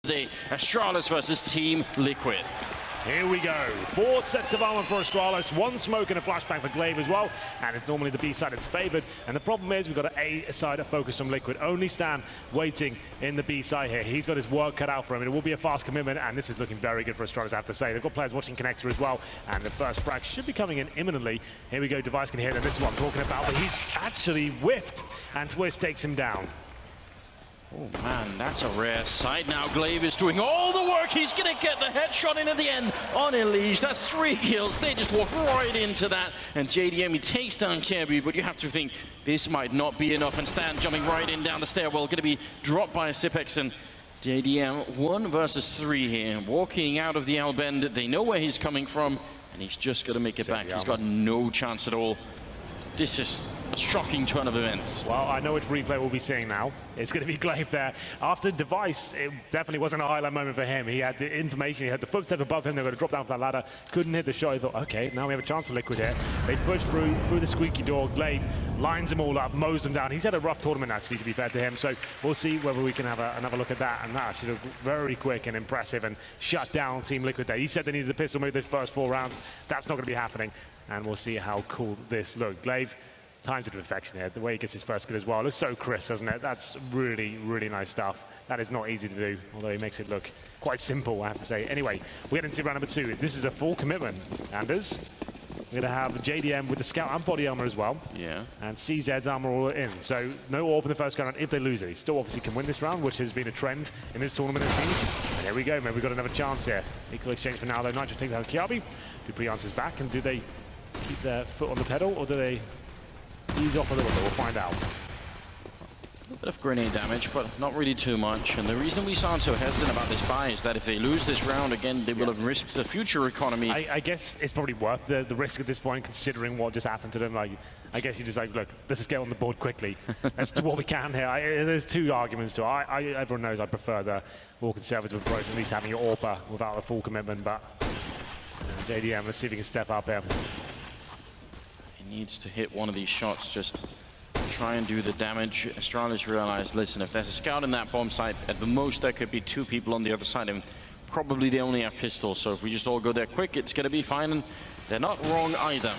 The Astralis versus Team Liquid. Here we go. 4 sets of armor for Astralis, 1 smoke and a flashbang for Glaive as well. And it's normally the B side that's favored. And the problem is we've got an A side of focus from Liquid. Only Stan waiting in the B side here. He's got his work cut out for him. It will be a fast commitment, and this is looking very good for Astralis, I have to say. They've got players watching Connector as well. And the first frag should be coming in imminently. Here we go, Device can hit him. This is what I'm talking about. But he's actually whiffed, and Twist takes him down. Oh man, that's a rare sight. Now Glaive is doing all the work. He's gonna get the headshot in at the end on Elise. That's 3 kills. They just walk right into that. And JDM, he takes down Kirby, but you have to think this might not be enough. And Stan jumping right in down the stairwell, gonna be dropped by Sipex. And JDM, 1 versus 3 here. Walking out of the L bend. They know where he's coming from, and he's just gonna make it back. He's got no chance at all. This is a shocking turn of events. Well, I know which replay we'll be seeing now. It's going to be Glaive there. After Device, it definitely wasn't a highlight moment for him. He had the information, he had the footstep above him. They were going to drop down for that ladder. Couldn't hit the shot. He thought, okay, now we have a chance for Liquid here. They push through the squeaky door. Glaive lines them all up, mows them down. He's had a rough tournament, actually, to be fair to him. So we'll see whether we can have another look at that. And that actually looked very quick and impressive and shut down Team Liquid there. He said they needed a pistol move this first 4 rounds. That's not going to be happening. And we'll see how cool this looked. Glaive, time to perfection here. The way he gets his first kill as well. It's so crisp, doesn't it? That's really, really nice stuff. That is not easy to do, although he makes it look quite simple, I have to say. Anyway, we get into round number 2. This is a full commitment. Anders, we're going to have JDM with the scout and body armor as well. Yeah. And CZ's armor all in. So no AWP in the first round. If they lose it, he still obviously can win this round, which has been a trend in this tournament, it seems. And here we go, man. We've got another chance here. Equal exchange for now, though. Nitro takes out Kiabi. Dupree answers back, and do they keep their foot on the pedal, or do they ease off a little bit? We'll find out. A bit of grenade damage, but not really too much. And the reason we sound so hesitant about this buy is that if they lose this round again, they will have risked the future economy. I guess it's probably worth the risk at this point, considering what just happened to them. Like, I guess you just like, look, let's just get on the board quickly. Let's do what we can here. There's 2 arguments to it. Everyone knows I prefer the more conservative approach, at least having your AWPer without the full commitment. But JDM, let's see if he can step up here. He needs to hit one of these shots, just try and do the damage. Astralis realized, listen, if there's a scout in that bomb site, at the most there could be 2 people on the other side, and probably they only have pistols, so if we just all go there quick, it's going to be fine, and they're not wrong either.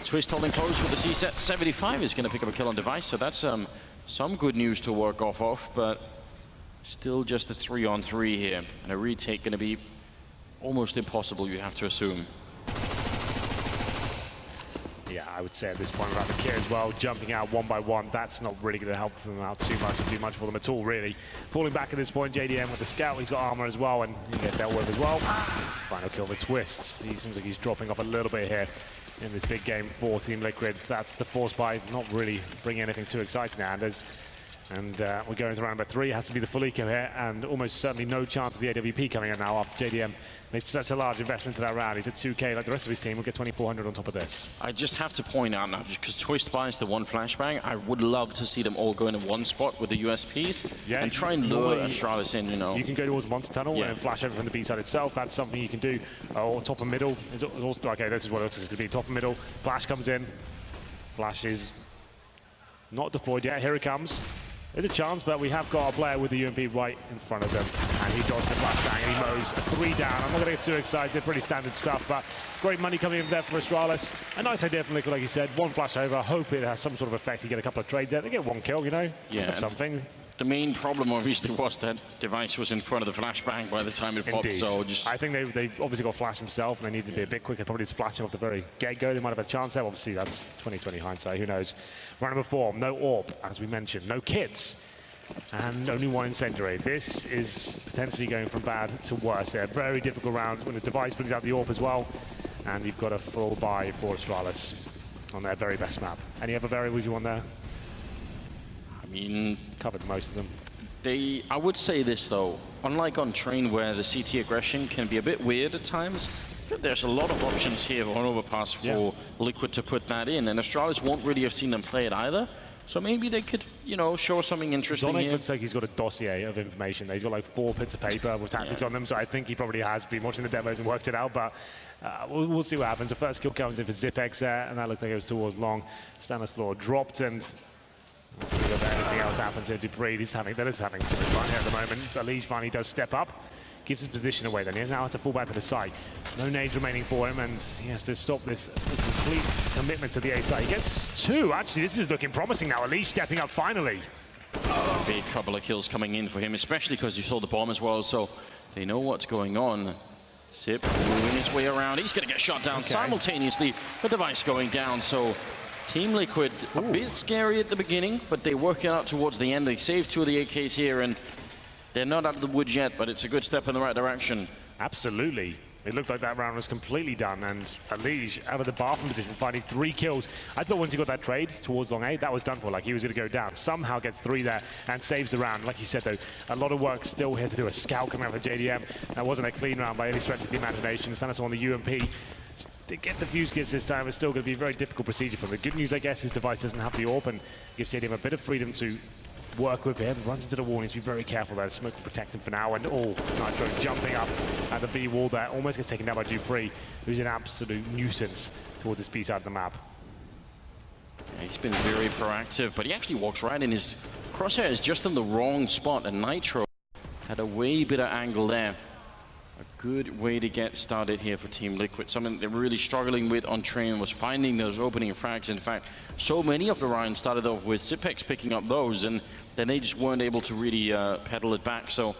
Twist holding close with the C-set. 75 is going to pick up a kill on Device, so that's some good news to work off of, but still just a 3-on-3 here, and a retake going to be almost impossible, you have to assume. Yeah, I would say at this point around the kit as well, jumping out 1 by 1, that's not really going to help them out too much, or do much for them at all, really. Falling back at this point, JDM with the scout, he's got armor as well, and he gets dealt with as well. Final kill with Twists. He seems like he's dropping off a little bit here in this big game for Team Liquid. That's the force buy, not really bringing anything too exciting now, Anders. And we're going to round number 3. It has to be the full eco here, and almost certainly no chance of the AWP coming in now after JDM made such a large investment to that round. He's at 2K, like the rest of his team. We'll get 2,400 on top of this. I just have to point out now, just because Twist buys the 1 flashbang, I would love to see them all go in one spot with the USPs, yeah, and try and lure Astralis in, you know. You can go towards Monster Tunnel and flash over from the B side itself. That's something you can do. Or top and middle. Okay, this is what else is going to be. Top and middle. Flash comes in. Flash is not deployed yet. Here it comes. There's a chance, but we have got a player with the UMP right in front of them. And he dodges the flashbang and he mows 3 down. I'm not going to get too excited. Pretty standard stuff, but great money coming in there for Astralis. A nice idea from Liquid, like you said. 1 flash over. I hope it has some sort of effect. You get a couple of trades there. They get 1 kill, you know? Yeah. That's something. The main problem obviously was that Device was in front of the flashbang by the time it popped. So just I think they obviously got Flash himself, and they needed to be a bit quicker. Probably just flashing off the very get-go. They might have a chance there. Obviously, that's 2020 hindsight. Who knows? Round number 4. No AWP, as we mentioned. No kits. And only 1 incendiary. This is potentially going from bad to worse here. Very difficult round when the Device brings out the AWP as well. And you've got a full buy for Astralis on their very best map. Any other variables you want there? I mean, covered most of them. I would say this though, unlike on Train where the CT aggression can be a bit weird at times, there's a lot of options here on Overpass for Liquid to put that in, and Astralis won't really have seen them play it either. So maybe they could, you know, show something interesting Zonic here. looks like he's got a dossier of information. He's got like 4 bits of paper with tactics on them, so I think he probably has been watching the demos and worked it out, but we'll see what happens. The first kill comes in for Zipex there, and that looks like it was towards long. Stanislaw dropped, and Let's see if anything else happens to Dupree. That is having too much fun here at the moment. Alige finally does step up, gives his position away. Then he now has to fall back to the side. No nades remaining for him, and he has to stop this complete commitment to the A side. He gets 2. Actually, this is looking promising now. Alige stepping up finally. Big couple of kills coming in for him, especially because you saw the bomb as well, so they know what's going on. Sip moving his way around. He's going to get shot down simultaneously. The device going down, so Team Liquid a bit scary at the beginning, but they work it out towards the end. They save 2 of the AKs here, and they're not out of the woods yet, but it's a good step in the right direction. Absolutely. It looked like that round was completely done, and Alige out of the bathroom position, finding 3 kills. I thought once he got that trade towards long A, that was done for. Like, he was going to go down. Somehow gets 3 there and saves the round. Like you said, though, a lot of work still here to do. A scout coming out for JDM. That wasn't a clean round by any stretch of the imagination. Stannis on the UMP. To get the fuse kits this time is still going to be a very difficult procedure for him. The good news, I guess, his device doesn't have the AWP and gives JDM a bit of freedom to work with him. Runs into the wall. He needs to be very careful there. Smoke will protect him for now. And Nitro jumping up at the B wall there. Almost gets taken down by Dupree, who's an absolute nuisance towards this B side of the map. Yeah, he's been very proactive, but he actually walks right in. His crosshair is just in the wrong spot, and Nitro had a way better angle there. A good way to get started here for Team Liquid. Something they're really struggling with on train was finding those opening frags. In fact, so many of the rounds started off with Zipex picking up those, and then they just weren't able to really pedal it back. So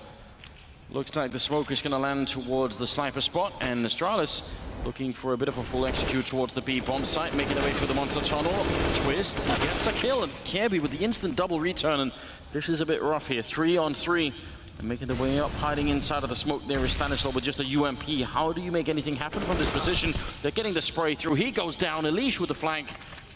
looks like the smoke is going to land towards the sniper spot, and Astralis looking for a bit of a full execute towards the B bomb site, making their way through the monster tunnel. Twist gets a kill, and Kirby with the instant double return, and this is a bit rough here. 3 on 3. And making their way up, hiding inside of the smoke there is Stanislav with just a UMP. How do you make anything happen from this position? They're getting the spray through. He goes down. Alige with the flank.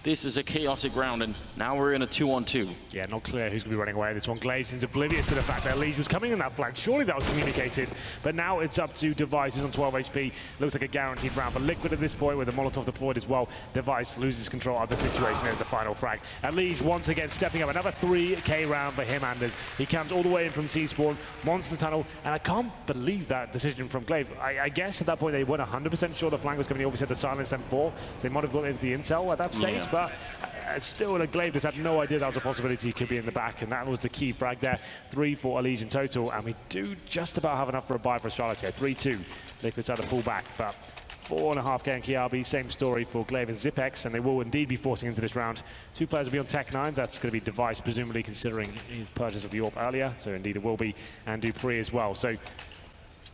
This is a chaotic round, and now we're in a 2-on-2. Yeah, not clear who's going to be running away. This one, Glaive seems oblivious to the fact that Alige was coming in that flank. Surely that was communicated. But now it's up to Device, who's on 12 HP. Looks like a guaranteed round. But Liquid at this point, with the Molotov deployed as well, Device loses control of the situation. There's the final frag. Alige once again stepping up. Another 3K round for him, Anders. He comes all the way in from T-spawn, Monster Tunnel, and I can't believe that decision from Glaive. I guess at that point they weren't 100% sure the flank was coming. He obviously had the silence them 4, so they might have got into the intel at that stage, but still, a Glaive just had no idea that was a possibility. He could be in the back, and that was the key frag there. 3 for Alige in total, and we do just about have enough for a buy for Astralis here. 3-2. Liquid's had to pull back, but 4.5k in KRB. Same story for Glaive and Zipex, and they will indeed be forcing into this round. 2 players will be on Tech 9. That's going to be Device, presumably considering his purchase of the AWP earlier, so indeed it will be, and Dupree as well. So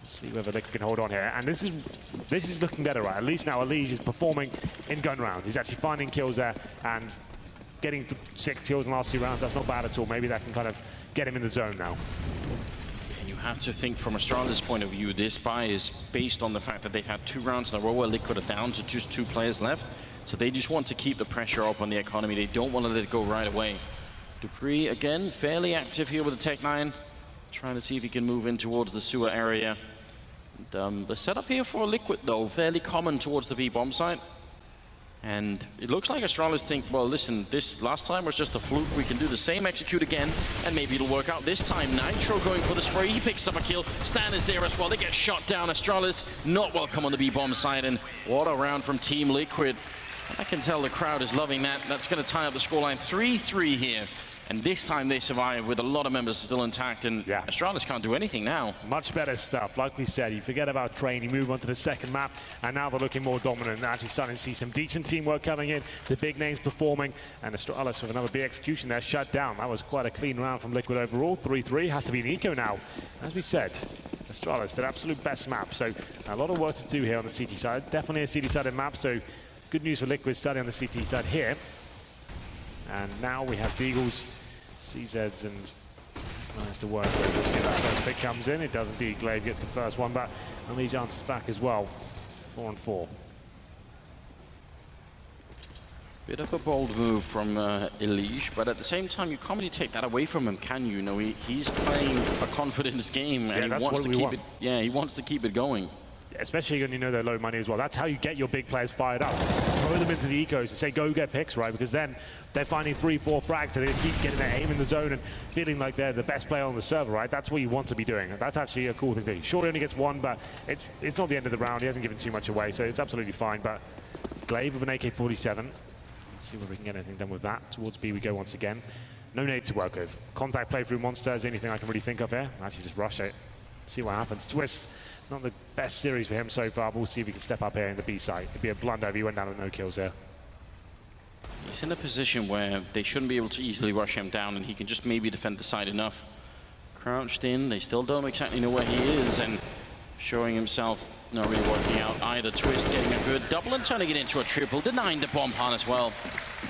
see whether Liquid can hold on here, and this is looking better, right? At least now Alige is performing in gun rounds. He's actually finding kills there and getting to 6 kills in the last 2 rounds. That's not bad at all. Maybe that can kind of get him in the zone now. And you have to think from Astralis' point of view, this buy is based on the fact that they've had 2 rounds in a row where Liquid are down to just 2 players left. So they just want to keep the pressure up on the economy. They don't want to let it go right away. Dupree, again, fairly active here with the Tech 9, trying to see if he can move in towards the sewer area. And, the setup here for Liquid, though, fairly common towards the B bomb site. And it looks like Astralis think, well, listen, this last time was just a fluke. We can do the same execute again, and maybe it'll work out this time. Nitro going for the spray. He picks up a kill. Stan is there as well. They get shot down. Astralis not welcome on the B bomb side, and what a round from Team Liquid. I can tell the crowd is loving that. That's going to tie up the scoreline 3-3 here. And this time they survive with a lot of members still intact, and yeah, Astralis can't do anything now. Much better stuff. Like we said, you forget about train, you move on to the second map, and now they're looking more dominant and actually starting to see some decent teamwork coming in, the big names performing, and Astralis with another big execution there, shut down. That was quite a clean round from Liquid overall. 3-3, has to be an eco now. As we said, Astralis, their absolute best map, so a lot of work to do here on the CT side. Definitely a CT-sided map, so good news for Liquid starting on the CT side here. And now we have Deagles, CZs, and nice to work with. We'll see that first pick comes in. It does indeed. Glaive gets the first one, but Alige answers back as well. 4-on-4. Bit of a bold move from Alige, but at the same time, you can't really take that away from him, can you? You know, he's playing a confidence game, and he wants to keep it. Yeah, he wants to keep it going. Especially when you know they're low money as well. That's how you get your big players fired up. Throw them into the ecos and say, go get picks, right? Because then they're finding 3-4 frags and they keep getting their aim in the zone and feeling like they're the best player on the server, right? That's what you want to be doing. That's actually a cool thing to do. Sure, he only gets 1, but it's not the end of the round. He hasn't given too much away, so it's absolutely fine. But Glaive with an AK-47. Let's see whether we can get anything done with that. Towards B we go once again. No need to work with. Contact play through monsters, anything I can really think of here. Actually just rush it. See what happens. Twist, not the best series for him so far. We'll see if he can step up here in the B site. It'd be a blunder if he went down with no kills here. He's in a position where they shouldn't be able to easily rush him down, and he can just maybe defend the side enough. Crouched in, they still don't exactly know where he is, and showing himself not really working out either. Twist getting a good double and turning it into a triple, denying the bomb plant as well.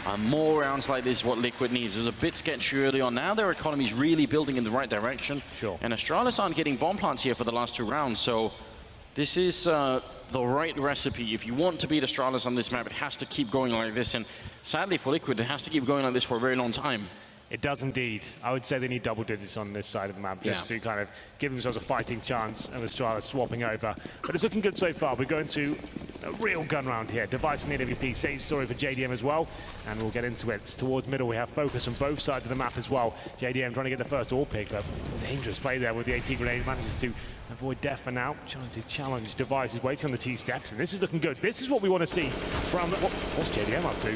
And more rounds like this is what Liquid needs. It was a bit sketchy early on. Now their economy is really building in the right direction. Sure. And Astralis aren't getting bomb plants here for the last 2 rounds, so this is the right recipe. If you want to beat Astralis on this map, it has to keep going like this. And sadly for Liquid, it has to keep going like this for a very long time. It does indeed. I would say they need double digits on this side of the map just to kind of give themselves a fighting chance of Astralis swapping over. But it's looking good so far. We're going to a real gun round here. Device and AWP, same story for JDM as well. And we'll get into it. Towards middle, we have focus on both sides of the map as well. JDM trying to get the first all pick, but dangerous play there with the AT grenade. Manages to avoid death for now. Trying to challenge Device, is waiting on the T steps. And this is looking good. This is what we want to see from... What's JDM up to?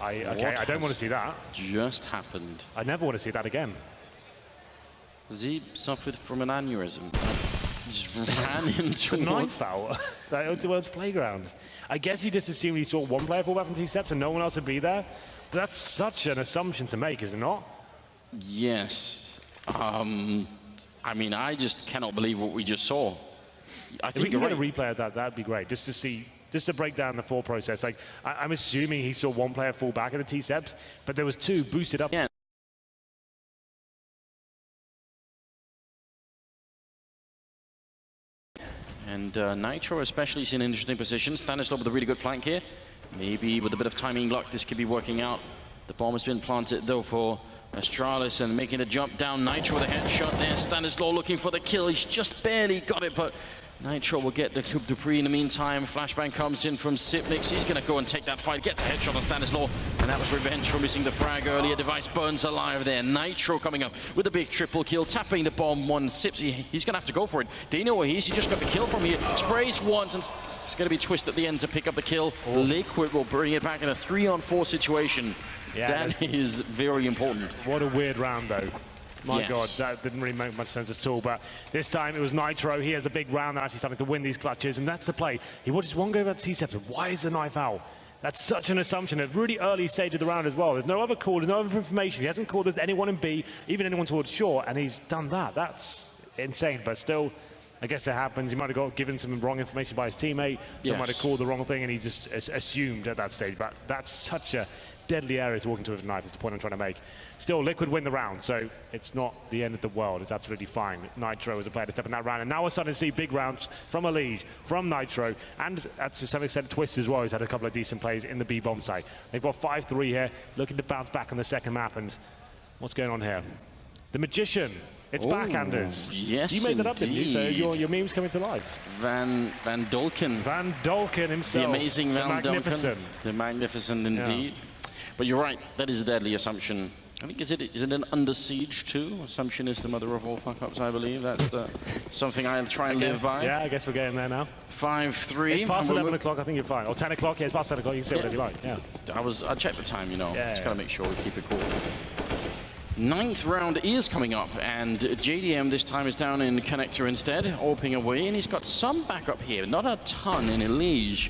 Okay, I don't want to see that. Just happened. I never want to see that again. He suffered from an aneurysm. Just ran into a knife foul towards playground. I guess he just assumed he saw one player fall back from T steps and no one else would be there. But that's such an assumption to make, is it not? Yes. I mean, I just cannot believe what we just saw. I think if we can get a replay of that, that'd be great. Just to see. Just to break down the full process. Like, I'm assuming he saw one player fall back at the T-steps, but there was 2 boosted up. Yeah. And Nitro especially is in an interesting position. Stanislaw with a really good flank here. Maybe with a bit of timing luck, this could be working out. The bomb has been planted, though, for Astralis, and making a jump down. Nitro with a headshot there. Stanislaw looking for the kill. He's just barely got it, but Nitro will get the Dupree in the meantime. Flashbang comes in from Sipnix. He's going to go and take that fight. Gets a headshot on Stanislaw, and that was revenge for missing the frag earlier. Device burns alive there. Nitro coming up with a big triple kill, tapping the bomb. One Sips. He's going to have to go for it. They know where he is. He just got the kill from here. Sprays once, and it's going to be Twist at the end to pick up the kill. Liquid will bring it back in a 3-on-4 situation. Yeah, that is very important. What a weird round, though. My God, that didn't really make much sense at all. But this time it was Nitro. He has a big round. They're actually starting to win these clutches, and that's the play. He watches one go about T-steps. Why is the knife out? That's such an assumption at a really early stage of the round as well. There's no other call. There's no other information. He hasn't called there's anyone in B, even anyone towards short, and he's done that. That's insane. But still, I guess it happens. He might have got given some wrong information by his teammate. Someone might have called the wrong thing, and he just assumed at that stage. But that's such a deadly area to walk into with a knife, is the point I'm trying to make. Still, Liquid win the round, so it's not the end of the world. It's absolutely fine. Nitro is a player to step in that round, and now we're starting to see big rounds from Elise, from Nitro, and to some extent Twist as well. He's had a couple of decent plays in the B-bomb site. They've got 5-3 here, looking to bounce back on the second map, and what's going on here? The Magician. It's back, Anders. Yes, you made that up, didn't you? So your meme's coming to life. Van Dolken. Van Dolken himself. The amazing Van Magnificent. Dolken. The magnificent indeed. But you're right, that is a deadly assumption. I think, is it an under siege too? Assumption is the mother of all fuck-ups, I believe. That's something I'll try and live by. Yeah, I guess we're getting there now. 5-3. It's past 11 o'clock, I think you're fine. Or 10 o'clock, yeah, it's past 10 o'clock, you can say whatever you like, yeah. I checked the time, you know. Just gotta make sure we keep it cool. 9th round is coming up, and JDM this time is down in connector instead, AWPing away, and he's got some backup here. Not a ton in Elige.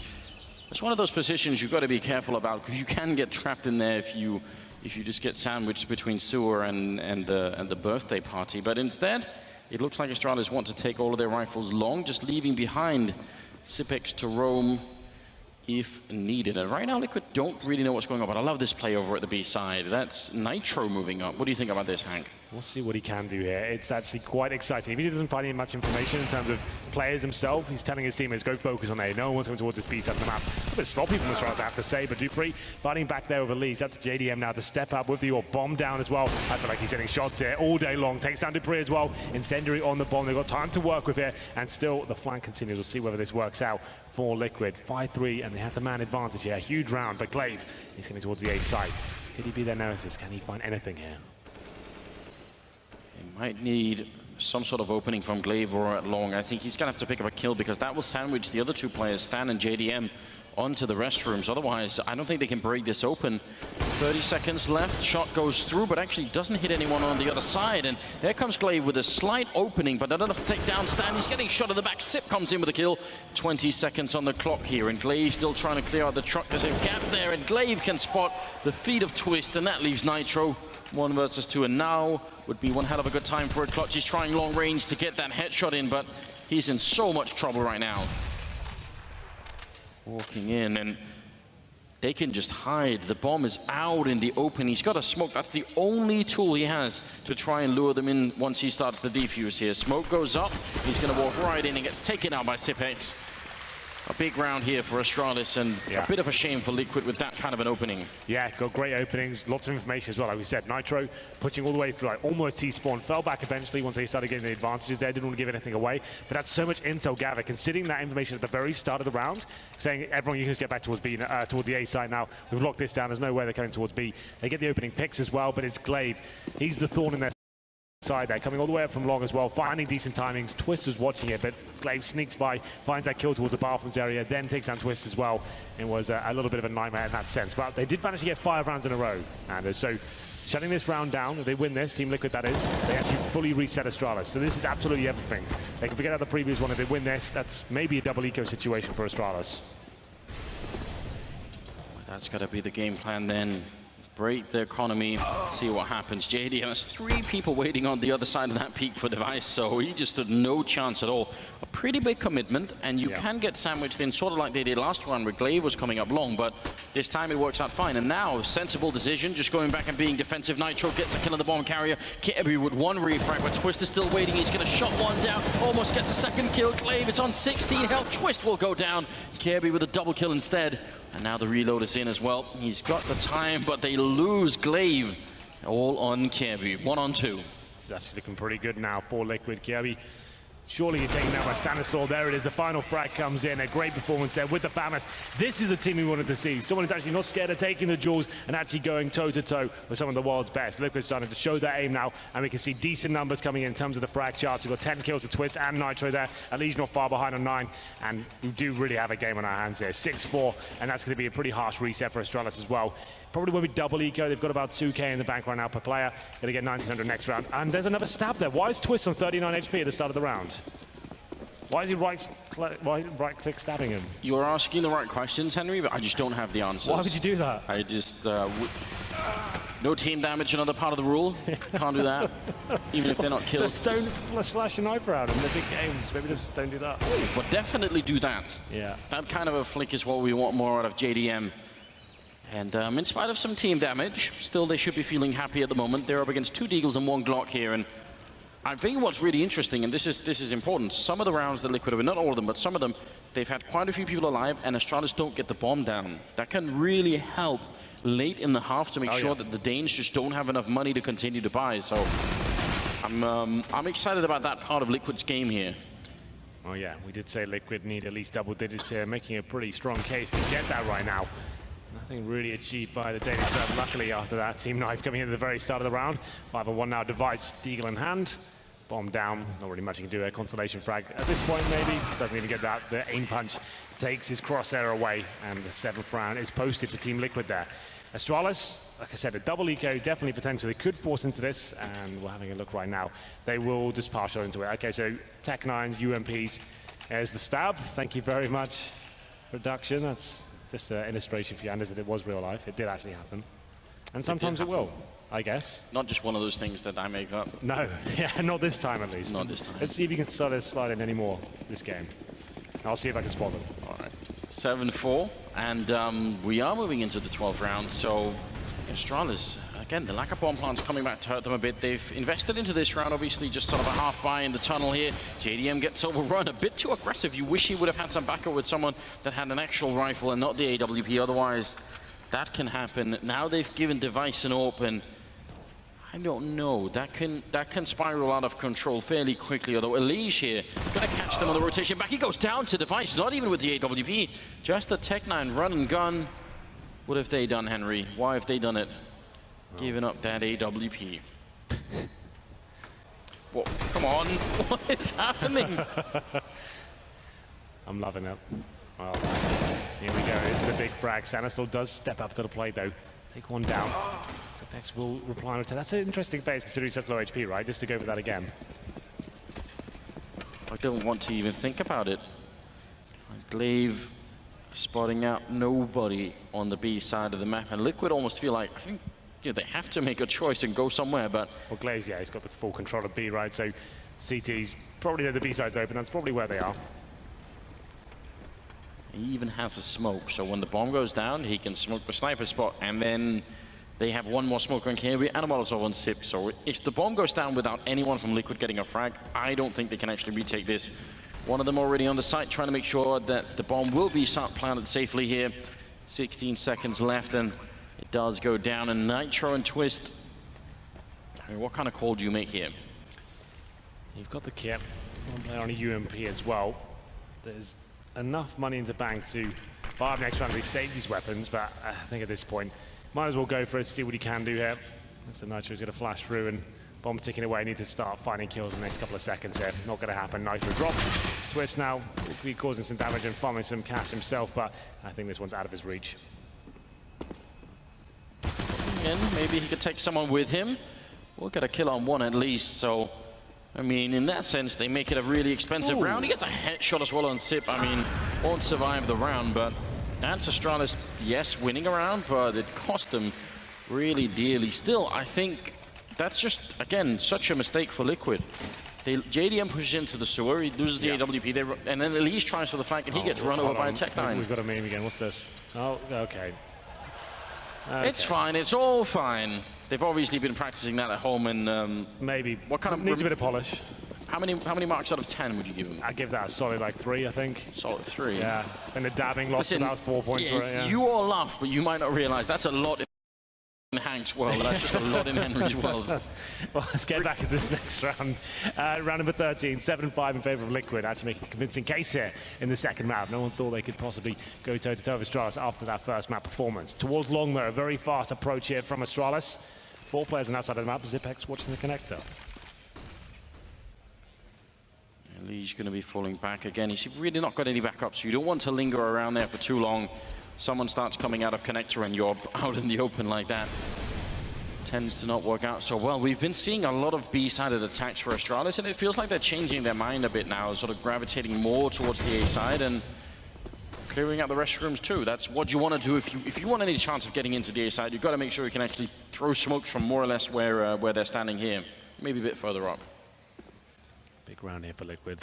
It's one of those positions you've got to be careful about, because you can get trapped in there if you just get sandwiched between sewer and the birthday party. But instead, it looks like Astralis want to take all of their rifles long, just leaving behind Sipex to roam if needed. And right now, Liquid don't really know what's going on, but I love this play over at the B side. That's Nitro moving up. What do you think about this, Hank? We'll see what he can do here. It's actually quite exciting. If he doesn't find any much information in terms of players himself, he's telling his teammates, go focus on A. No one's coming towards this B side of the map. A bit sloppy from Astralis, I have to say, but Dupree fighting back there with Elise. Up to JDM now to step up with the bomb down as well. I feel like he's hitting shots here all day long. Takes down Dupree as well. Incendiary on the bomb. They've got time to work with here, and still the flank continues. We'll see whether this works out for Liquid. 5-3, and they have the man advantage here. Huge round, but Glaive is coming towards the A side. Could he be their nemesis? Can he find anything here? He might need some sort of opening from Glaive or at long. I think he's going to have to pick up a kill, because that will sandwich the other 2 players, Stan and JDM, onto the restrooms. Otherwise, I don't think they can break this open. 30 seconds left. Shot goes through, but actually doesn't hit anyone on the other side. And there comes Glaive with a slight opening, but not enough to take down Stan. He's getting shot in the back. Sip comes in with a kill. 20 seconds on the clock here, and Glaive still trying to clear out the truck. There's a gap there, and Glaive can spot the feet of Twist, and that leaves Nitro 1 versus 2. And now would be one hell of a good time for a clutch. He's trying long range to get that headshot in, but he's in so much trouble right now. Walking in, and they can just hide. The bomb is out in the open. He's got a smoke. That's the only tool he has to try and lure them in once he starts the defuse here. Smoke goes up. He's going to walk right in and gets taken out by Sipex. A big round here for Astralis, and a bit of a shame for Liquid with that kind of an opening. Yeah, got great openings, lots of information as well. Like we said, Nitro pushing all the way through, like almost T-spawn, fell back eventually once they started getting the advantages there, didn't want to give anything away. But that's so much intel gathered, considering that information at the very start of the round, saying everyone, you can just get back towards B, towards the A side now. We've locked this down, there's no way they're coming towards B. They get the opening picks as well, but it's Glaive. He's the thorn in their side there, coming all the way up from long as well, finding decent timings. Twist was watching it, but Glaive sneaks by, finds that kill towards the bathrooms area, then takes down Twist as well. It was a little bit of a nightmare in that sense, but they did manage to get 5 rounds in a row. And so shutting this round down, if they win this, Team Liquid that is, they actually fully reset Astralis. So this is absolutely everything. They can forget about the previous one. If they win this, that's maybe a double eco situation for Astralis. That's got to be the game plan then. Break the economy, see what happens. JD has 3 people waiting on the other side of that peak for Device, so he just had no chance at all. A pretty big commitment, and you can get sandwiched in sort of like they did last round where Glaive was coming up long, but this time it works out fine. And now, sensible decision, just going back and being defensive. Nitro gets a kill on the bomb carrier. Kirby with 1 refrag, but Twist is still waiting. He's going to shot 1 down, almost gets a second kill. Glaive is on 16 health. Twist will go down. Kirby with a double kill instead. And now the reload is in as well. He's got the time, but they lose Glaive. All on Kirby. 1 on 2. It's actually looking pretty good now for Liquid. Kirby, surely you're taken out by Stanislaw. There it is. The final frag comes in. A great performance there with the FAMAS. This is the team we wanted to see. Someone who's actually not scared of taking the duels and actually going toe-to-toe with some of the world's best. Liquid's starting to show their aim now, and we can see decent numbers coming in terms of the frag charts. We've got 10 kills to Twist and Nitro there. Elise not far behind on 9, and we do really have a game on our hands here. 6-4, and that's going to be a pretty harsh reset for Astralis as well. Probably won't be double eco. They've got about 2k in the bank right now per player. Going to get 1900 next round. And there's another stab there. Why is Twist on 39 HP at the start of the round? Why is he right-click stabbing him? You're asking the right questions, Henry, but I just don't have the answers. Why would you do that? I just... no team damage, another part of the rule. Can't do that, even if they're not kills. Just don't slash your knife around in the big games. Maybe just don't do that. But definitely do that. Yeah. That kind of a flick is what we want more out of JDM. And in spite of some team damage, still they should be feeling happy at the moment. They're up against 2 Deagles and 1 Glock here, and I think what's really interesting, and this is important, some of the rounds that Liquid have, not all of them, but some of them, they've had quite a few people alive, and Astralis don't get the bomb down. That can really help late in the half to make sure that the Danes just don't have enough money to continue to buy. So I'm excited about that part of Liquid's game here. Oh yeah, we did say Liquid need at least double digits here, making a pretty strong case to get that right now. Nothing really achieved by the Danish side. Luckily, after that, Team Knife coming in at the very start of the round. 5-on-1 now, Device, Deagle in hand. Bomb down, not really much you can do. A constellation frag at this point, maybe. Doesn't even get that. The aim punch takes his crosshair away, and the 7th round is posted for Team Liquid there. Astralis, like I said, a double eco definitely potentially could force into this, and we're having a look right now. They will just partial into it. Okay, so Tech 9s, UMPs. There's the stab. Thank you very much, production. That's just an illustration for you, Anders, that it was real life. It did actually happen. And sometimes it will, I guess. Not just one of those things that I make up. No, yeah, not this time at least. Not this time. Let's see if you can start to slide in any more this game. I'll see if I can spot them. All right. 7-4, and we are moving into the 12th round, so Astralis, again, the lack of bomb plants coming back to hurt them a bit. They've invested into this round, obviously, just sort of a half buy in the tunnel here. JDM gets overrun, a bit too aggressive. You wish he would have had some backup with someone that had an actual rifle and not the AWP, otherwise that can happen. Now they've given Device an open. I don't know, that can spiral out of control fairly quickly, although Elise here gonna catch them on the rotation back. He goes down to Device, not even with the AWP, just a Tech 9 run and gun. What have they done, Henry? Why have they done it? Giving up that AWP. Whoa, come on, what is happening? I'm loving it. Well, here we go. This is the big frag. Sanastor does step up to the plate, though. Take one down. Zepex will reply with 10. That's an interesting phase, considering such low HP, right? Just to go for that again. I don't want to even think about it. Glaive spotting out nobody on the B side of the map, and Liquid almost feel like, I think, they have to make a choice and go somewhere, but... Well, Glaive, yeah, he's got the full control of B, right? So CT's probably the B side's open. That's probably where they are. He even has a smoke, so when the bomb goes down, he can smoke the sniper spot, and then they have one more smoke on KB and a Molotov on Sip. So if the bomb goes down without anyone from Liquid getting a frag, I don't think they can actually retake this. One of them already on the site, trying to make sure that the bomb will be planted safely here. 16 seconds left, and it does go down. And Nitro and Twist, I mean, what kind of call do you make here? You've got the kit. One player on a UMP as well. There's enough money in the bank to buy up next round to save these weapons, but I think at this point, might as well go for it, see what he can do here. So Nitro's going to flash through and bomb ticking away. Need to start finding kills in the next couple of seconds here. Not going to happen. Nitro drops. Twist now will be causing some damage and farming some cash himself, but I think this one's out of his reach. And maybe he could take someone with him. We'll get a kill on one at least, so... I mean, in that sense, they make it a really expensive round. He gets a headshot as well on Sip. I mean, won't survive the round, but that's Astralis, yes, winning a round, but it cost them really dearly. Still, I think that's just, again, such a mistake for Liquid. JDM pushes into the sewer, he loses the AWP, and then Elise tries for the flank, and he gets run over by a Tech9. We've got a meme again. What's this? Oh, okay. It's fine. It's all fine. They've obviously been practicing that at home, and maybe. What kind of needs a bit of polish? How many marks out of 10 would you give him? I'd give that a solid like 3, I think. Solid 3. Yeah. And the dabbing lost about 4 points for it. Yeah. You all laugh, but you might not realize that's a lot in Hank's world. That's just a lot in Henry's world. Well, let's get back into this next round. Round number 13, 7-5 in favor of Liquid. Actually making a convincing case here in the second map. No one thought they could possibly go toe-to-toe with Astralis after that first map performance. Towards long, though, a very fast approach here from Astralis. 4 players on that side of the map. Zepex watching the connector. Lee's going to be falling back again. He's really not got any backup, so you don't want to linger around there for too long. Someone starts coming out of connector and you're out in the open like that. Tends to not work out so well. We've been seeing a lot of B-sided attacks for Astralis, and it feels like they're changing their mind a bit now, sort of gravitating more towards the A side and clearing out the restrooms too. That's what you want to do if you want any chance of getting into the A side. You've got to make sure you can actually throw smokes from more or less where they're standing here, maybe a bit further up. Big round here for Liquid.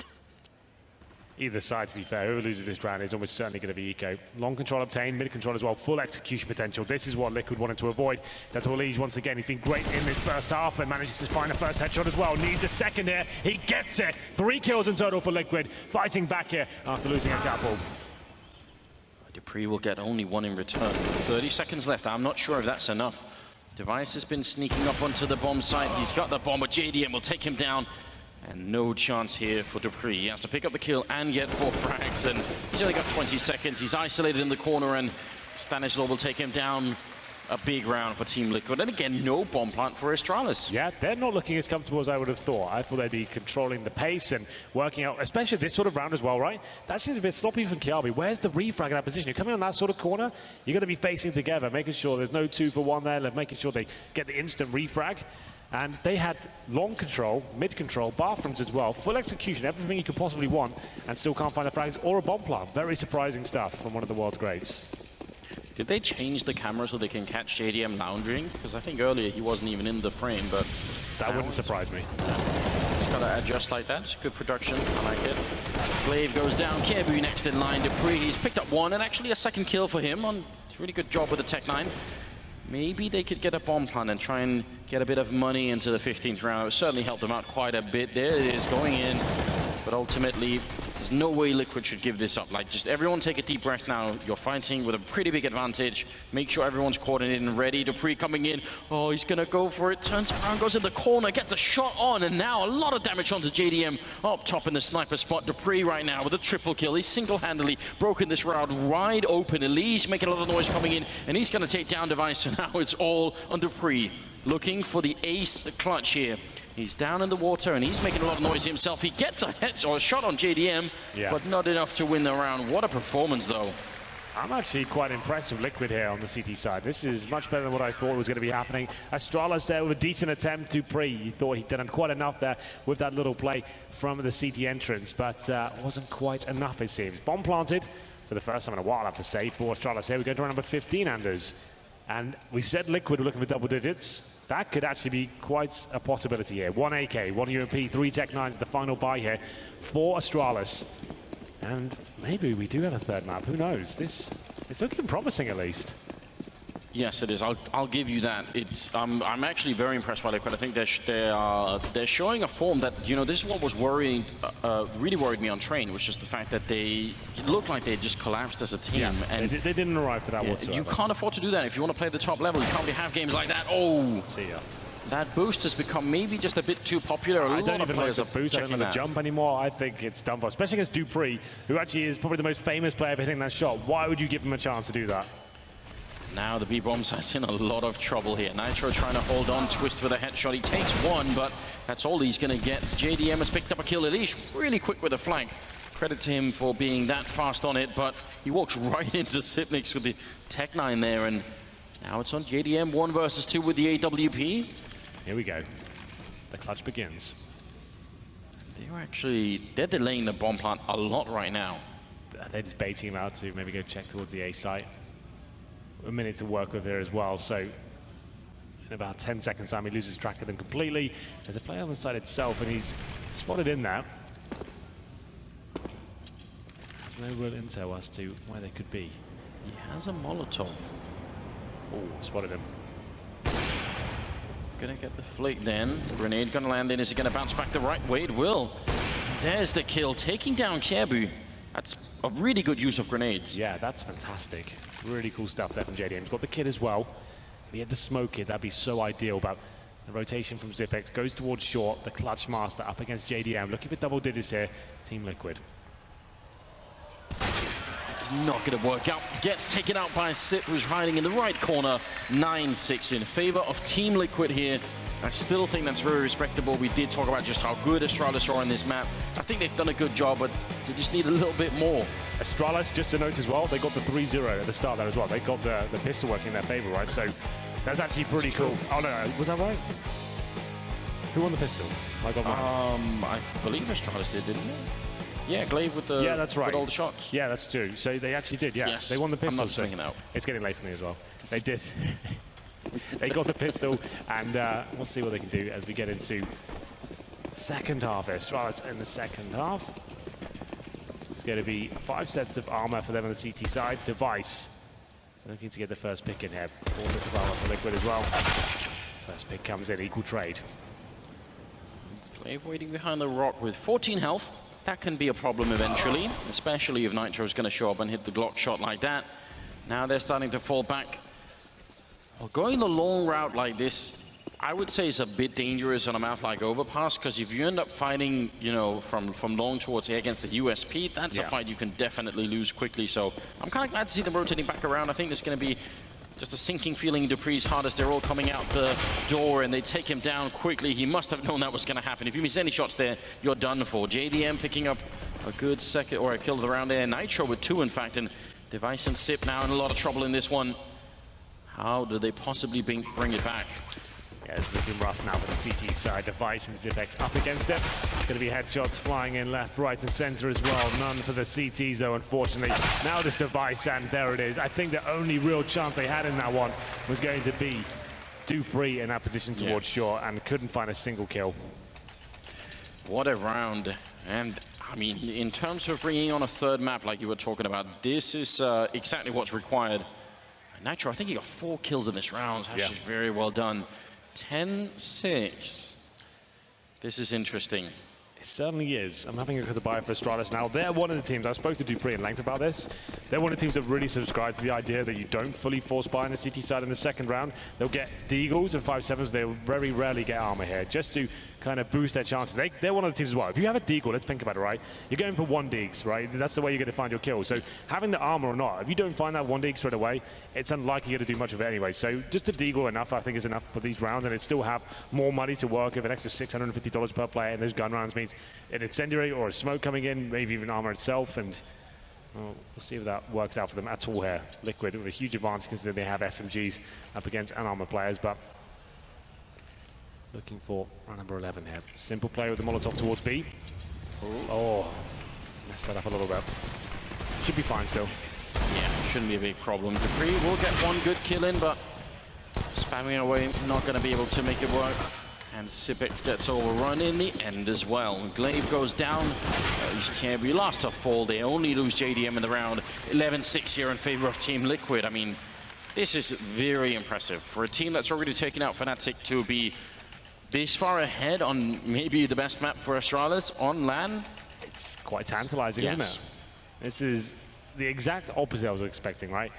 Either side, to be fair, whoever loses this round is almost certainly going to be eco. Long control obtained, mid control as well, full execution potential. This is what Liquid wanted to avoid. That's Elise once again. He's been great in this first half and manages to find a first headshot as well. Needs a second here. He gets it. 3 kills in total for Liquid. Fighting back here after losing a couple. Dupree will get only 1 in return. 30 seconds left. I'm not sure if that's enough. Device has been sneaking up onto the bomb site. He's got the bomb, but JDM will take him down. And no chance here for Dupree. He has to pick up the kill and get 4 frags, and he's only got 20 seconds. He's isolated in the corner, and Stanislaw will take him down. A big round for Team Liquid. And again, no bomb plant for Astralis. Yeah, they're not looking as comfortable as I would have thought. I thought they'd be controlling the pace and working out, especially this sort of round as well, right? That seems a bit sloppy from Kiabi. Where's the refrag in that position? You're coming on that sort of corner, you're going to be facing together, making sure there's no 2 for 1 there, making sure they get the instant refrag. And they had long control, mid control, bathrooms as well, full execution, everything you could possibly want, and still can't find a frags or a bomb plant. Very surprising stuff from one of the world's greats. Did they change the camera so they can catch JDM lounging? Because I think earlier he wasn't even in the frame, but... That wouldn't surprise me. It's got to adjust like that. It's good production. I like it. Glaive goes down. Kebu next in line. Dupree, he's picked up 1, and actually a second kill for him. It's a really good job with the Tech9. Maybe they could get a bomb plant and try and get a bit of money into the 15th round. It would certainly help them out quite a bit. There it is, going in. But ultimately, there's no way Liquid should give this up. Like, just everyone take a deep breath now. You're fighting with a pretty big advantage. Make sure everyone's coordinated and ready. Dupree coming in. Oh, he's going to go for it. Turns around, goes in the corner, gets a shot on. And now a lot of damage onto JDM up top in the sniper spot. Dupree right now with a triple kill. He's single-handedly broken this round wide open. Elise making a lot of noise coming in. And he's going to take down Device. So now it's all on Dupree. Looking for the ace clutch here. He's down in the water, and he's making a lot of noise himself. He gets a hit or a shot on JDM, but not enough to win the round. What a performance, though. I'm actually quite impressed with Liquid here on the CT side. This is much better than what I thought was going to be happening. Astralis there with a decent attempt to pre. He thought he'd done quite enough there with that little play from the CT entrance, but wasn't quite enough, it seems. Bomb planted for the first time in a while, I have to say, for Astralis here. We go to round number 15, Anders. And we said Liquid were looking for double digits. That could actually be quite a possibility here. 1 AK, 1 UMP, 3 Tech 9s, the final buy here for Astralis. And maybe we do have a third map, who knows? It's looking promising, at least. Yes, it is. I'll give you that. I'm actually very impressed by Liquid. I think they're showing a form that, you know, this is what was really worried me on Train, was just the fact that it looked like they just collapsed as a team. Yeah, and they didn't arrive to that whatsoever. You can't afford to do that if you want to play the top level. You can't have games like that. Oh, see ya. That boost has become maybe just a bit too popular. I don't even like the boost. I don't like the jump anymore. I think it's done for, especially against Dupree, who actually is probably the most famous player for hitting that shot. Why would you give him a chance to do that? Now the B-bomb side's in a lot of trouble here. Nitro trying to hold on, twist with a headshot. He takes one, but that's all he's going to get. JDM has picked up a kill. Elish really quick with a flank. Credit to him for being that fast on it, but he walks right into Sipnix with the Tech 9 there, and now it's on JDM 1 versus 2 with the AWP. Here we go. The clutch begins. They're delaying the bomb plant a lot right now. They're just baiting him out to maybe go check towards the A site. A minute to work with here as well, so in about 10 seconds time he loses track of them completely. There's a player on the side itself, and he's spotted in there. There's no real intel as to where they could be. He has a Molotov. Oh, spotted him. Gonna get the flick then. Grenade gonna land in. Is it gonna bounce back the right way? It will. There's the kill, taking down Kjaerbye. That's a really good use of grenades. Yeah, that's fantastic. Really cool stuff there from JDM. He's got the kid as well. He had the smoke kid. That'd be so ideal, but the rotation from Zipex goes towards short. The clutch master up against JDM. Looking for double digits here. Team Liquid. Not going to work out. Gets taken out by Sip, who's hiding in the right corner. 9-6 in favor of Team Liquid here. I still think that's very respectable. We did talk about just how good Astralis are on this map. I think they've done a good job, but they just need a little bit more. Astralis, just to note as well, they got the 3-0 at the start there as well. They got the pistol working in their favor, right? So that's actually pretty cool. Oh, no, was that right? Who won the pistol? I got mine. I believe Astralis did, didn't they? Yeah, Glaive with the that's right. with all the shots. Yeah, that's true. So they actually did, yeah. Yes. They won the pistol. I'm not swinging out. It's getting late for me as well. They did. They got the pistol, and we'll see what they can do as we get into second half. Astralis in the second half. It's going to be 5 sets of armor for them on the CT side. Device looking to get the first pick in here. 4 sets of armor for Liquid as well. First pick comes in, equal trade. Glaive waiting behind the rock with 14 health. That can be a problem eventually, especially if Nitro is going to show up and hit the Glock shot like that. Now they're starting to fall back. Well, going the long route like this, I would say is a bit dangerous on a map like Overpass, because if you end up fighting, you know, from long towards here against the USP, that's a fight you can definitely lose quickly. So I'm kind of glad to see them rotating back around. I think there's going to be just a sinking feeling in Dupree's heart as they're all coming out the door, and they take him down quickly. He must have known that was going to happen. If you miss any shots there, you're done for. JDM picking up a good second, or a kill around there. Nitro with 2, in fact, and Device and Sip now in a lot of trouble in this one. How do they possibly bring it back? Yeah, it's looking rough now for the CT side. Device and Zipex up against it. Going to be headshots flying in left, right, and center as well. None for the CTs, though, unfortunately. Now this Device, and there it is. I think the only real chance they had in that one was going to be Dupree in that position towards shore, and couldn't find a single kill. What a round. And, I mean, in terms of bringing on a third map like you were talking about, this is exactly what's required. Nitro, I think he got 4 kills in this round. That's just very well done. 10-6. This is interesting. It certainly is. I'm having a look at the buy for Astralis now. They're one of the teams, I spoke to Dupree in length about this, they're one of the teams that really subscribe to the idea that you don't fully force buy on the CT side in the second round. They'll get Deagles and 5.7s, they'll very rarely get armor here, just to kind of boost their chances. They're one of the teams as well. If you have a Deagle, let's think about it, right? You're going for one Deags, right? That's the way you're going to find your kills. So having the armor or not, if you don't find that one Deag straight away, it's unlikely you're going to do much of it anyway. So just a Deagle enough, I think, is enough for these rounds, and it still have more money to work with. An extra $650 per player in those gun rounds means an incendiary or a smoke coming in, maybe even armor itself, and well, we'll see if that works out for them at all here. Liquid with a huge advantage considering they have SMGs up against unarmored players, but looking for round number 11 here. Simple play with the Molotov towards B. Oh, messed that up a little bit. Should be fine still. Yeah, shouldn't be a big problem. Dupree will get one good kill in, but spamming away, not going to be able to make it work. And Sipek gets overrun in the end as well. Glaive goes down. We lost a fall. They only lose JDM in the round. 11-6 here in favor of Team Liquid. I mean, this is very impressive. For a team that's already taken out Fnatic to be this far ahead on maybe the best map for Astralis on LAN. It's quite tantalizing, Yes. isn't it? This is the exact opposite I was expecting, right?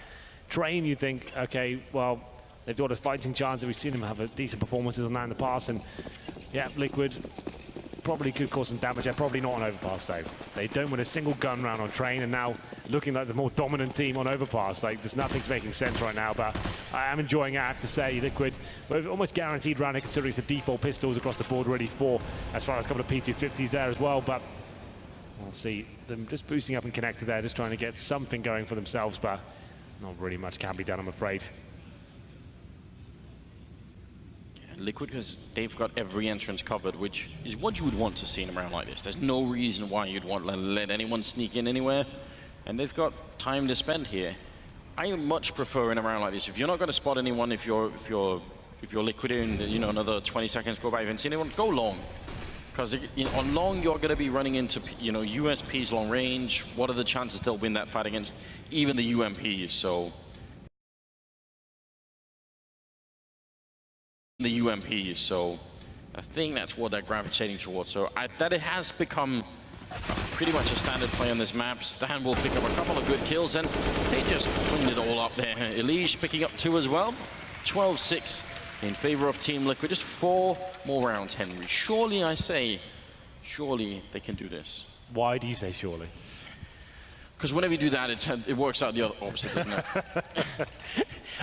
Train, you think, okay, well, they've got a fighting chance, and we've seen them have a decent performances on that in the past, and yeah, Liquid probably could cause some damage. They're probably not on Overpass though. They don't win a single gun round on Train, and now looking like the more dominant team on Overpass. Like, there's nothing's making sense right now, but I am enjoying it, I have to say. Liquid, we've almost guaranteed round here, considering it's the default pistols across the board ready for, as far as a couple of P250s there as well, but we'll see them just boosting up and connected there, just trying to get something going for themselves, but not really much can be done, I'm afraid. Liquid, because they've got every entrance covered, which is what you would want to see in a round like this. There's no reason why you'd want to let anyone sneak in anywhere, and they've got time to spend here. I much prefer in a round like this, if you're not going to spot anyone, if you're Liquid and another 20 seconds go by, you haven't seen anyone, go long. Because on long, you're going to be running into USPs long range. What are the chances they'll win that fight against even the UMPs? So I think that's what they're gravitating towards. So that it has become pretty much a standard play on this map. Stan will pick up a couple of good kills, and they just cleaned it all up there. Elige picking up 2 as well. 12-6 in favor of Team Liquid. Just 4 more rounds, Henry. Surely, I say, surely they can do this. Why do you say surely? Because whenever you do that, it works out the opposite, doesn't it?